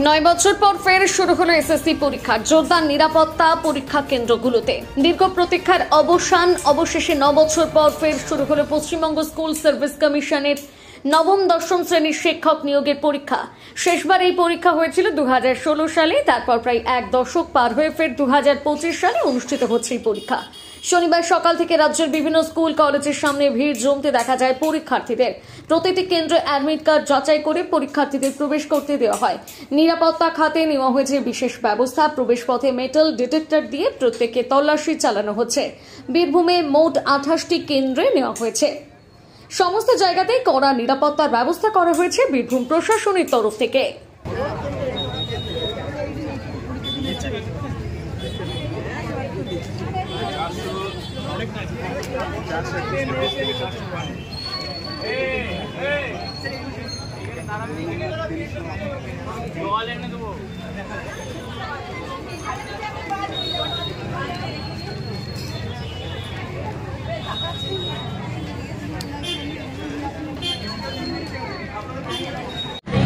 9 বছর পর ফের শুরু হলো এসএসসি পরীক্ষা। জোরদার নিরাপত্তা পরীক্ষা কেন্দ্রগুলোতে। দীর্ঘ প্রতীক্ষার অবসান, অবশেষে 9 বছর পর ফের শুরু হলো পশ্চিমবঙ্গ স্কুল সার্ভিস কমিশনের নবম দশম শ্রেণীর শিক্ষক নিয়োগের পরীক্ষা। শেষবার এই পরীক্ষা হয়েছিল 2016 সালে। তারপর প্রায় এক দশক পার হয়ে ফের 2025 সালে অনুষ্ঠিত হচ্ছে এই পরীক্ষা। শনিবার সকাল থেকে রাজ্যের বিভিন্ন স্কুল কলেজের সামনে ভিড় জমতে দেখা যায় পরীক্ষার্থীদের। প্রতিটি কেন্দ্রে অ্যাডমিট কার্ড যাচাই করে পরীক্ষার্থীদের প্রবেশ করতে দেওয়া হয়। নিরাপত্তা খাতে নেওয়া হয়েছে বিশেষ ব্যবস্থা। প্রবেশ পথে মেটাল ডিটেক্টর দিয়ে প্রত্যেককে তল্লাশি চালানো হচ্ছে। বীরভূমে মোট 28টি কেন্দ্রে নেওয়া হয়েছে। সমস্ত জায়গাতেই কড়া নিরাপত্তার ব্যবস্থা করা হয়েছে বীরভূম প্রশাসনের তরফ থেকে।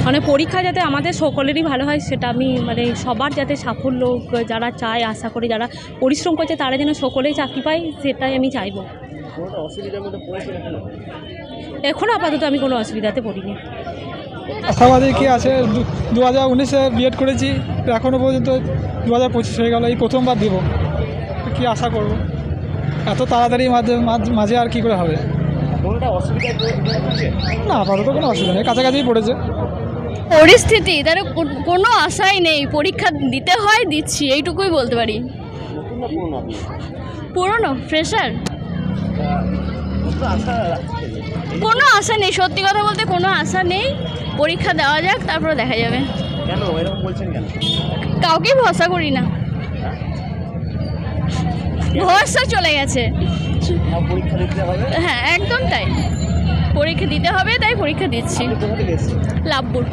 মানে পরীক্ষা যাতে আমাদের সকলেরই ভালো হয় সেটা আমি সবার যাতে সাফল্য, যারা চায় আশা করে যারা পরিশ্রম করছে তারা যেন সকলেই চাকরি পায় সেটাই আমি চাইবো। এখনও আপাতত আমি কোনো অসুবিধাতে পড়িনি। আশাবাদী কি আছে, 2019-এ বিএড করেছি, এখনও পর্যন্ত 2025 হয়ে গেল, এই প্রথমবার দেব। কি আশা করব, এত তাড়াতাড়ি মাঝে আর কি করে হবে? না, আপাতত কোনো অসুবিধা নেই, কাছাকাছিই পড়েছে। পরিস্থিতি তার কোনো আশাই নেই, পরীক্ষা দিতে হয়, দিচ্ছি, এইটুকুই বলতে পারি। পুরনো ফ্রেশার, কোনো আশা নেই, সত্যি কথা বলতে কোনো আশা নেই। পরীক্ষা দেওয়া যাক, তারপরে দেখা যাবে। কাউকেই ভরসা করি না, ভরসা চলে গেছে। হ্যাঁ, একদম তাই, পরীক্ষা দিতে হবে, তাই পরীক্ষা দিচ্ছি। লাভপুর।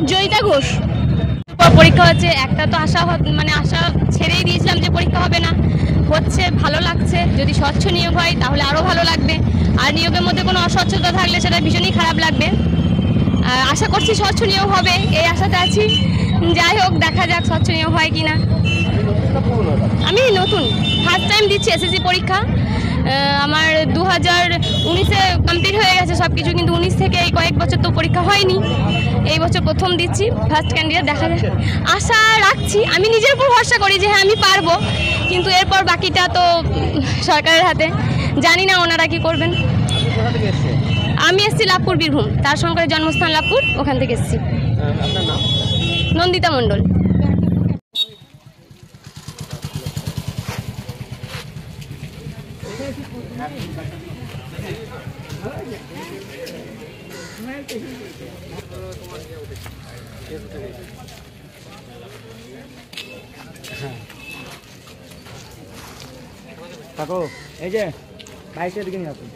জয়িতা ঘোষ। পরীক্ষা হচ্ছে, একটা তো আশা আশা ছেড়েই দিয়েছিলাম যে পরীক্ষা হবে না, হচ্ছে, ভালো লাগছে। যদি স্বচ্ছ নিয়োগ হয় তাহলে আরও ভালো লাগবে, আর নিয়োগের মধ্যে কোনো অস্বচ্ছতা থাকলে সেটা ভীষণই খারাপ লাগবে। আশা করছি স্বচ্ছ নিয়োগ হবে, এই আশাতে আছি। যাই হোক, দেখা যাক স্বচ্ছ নিয়োগ হয় কি না। আমি নতুন, ফার্স্ট টাইম দিচ্ছি এসএসসি পরীক্ষা। আমার 2019-এ কমপ্লিট হয়ে গেছে সব কিছু, কিন্তু 19 থেকে এই কয়েক বছর তো পরীক্ষা হয়নি। এই বছর প্রথম দিচ্ছি, ফার্স্ট ক্যান্ডিডেট। দেখা যায়, আশা রাখছি, আমি নিজের উপর ভরসা করি যে হ্যাঁ আমি পারবো, কিন্তু এরপর বাকিটা তো সরকারের হাতে। জানি না ওনারা কি করবেন। আমি এসেছি লাভপুর, বীরভূম, তার শঙ্করের জন্মস্থান লাভপুর, ওখান থেকে এসেছি। নন্দিতা মণ্ডল। কাকু, এই যে বাইকটা দিকে নিয়ে আসুন।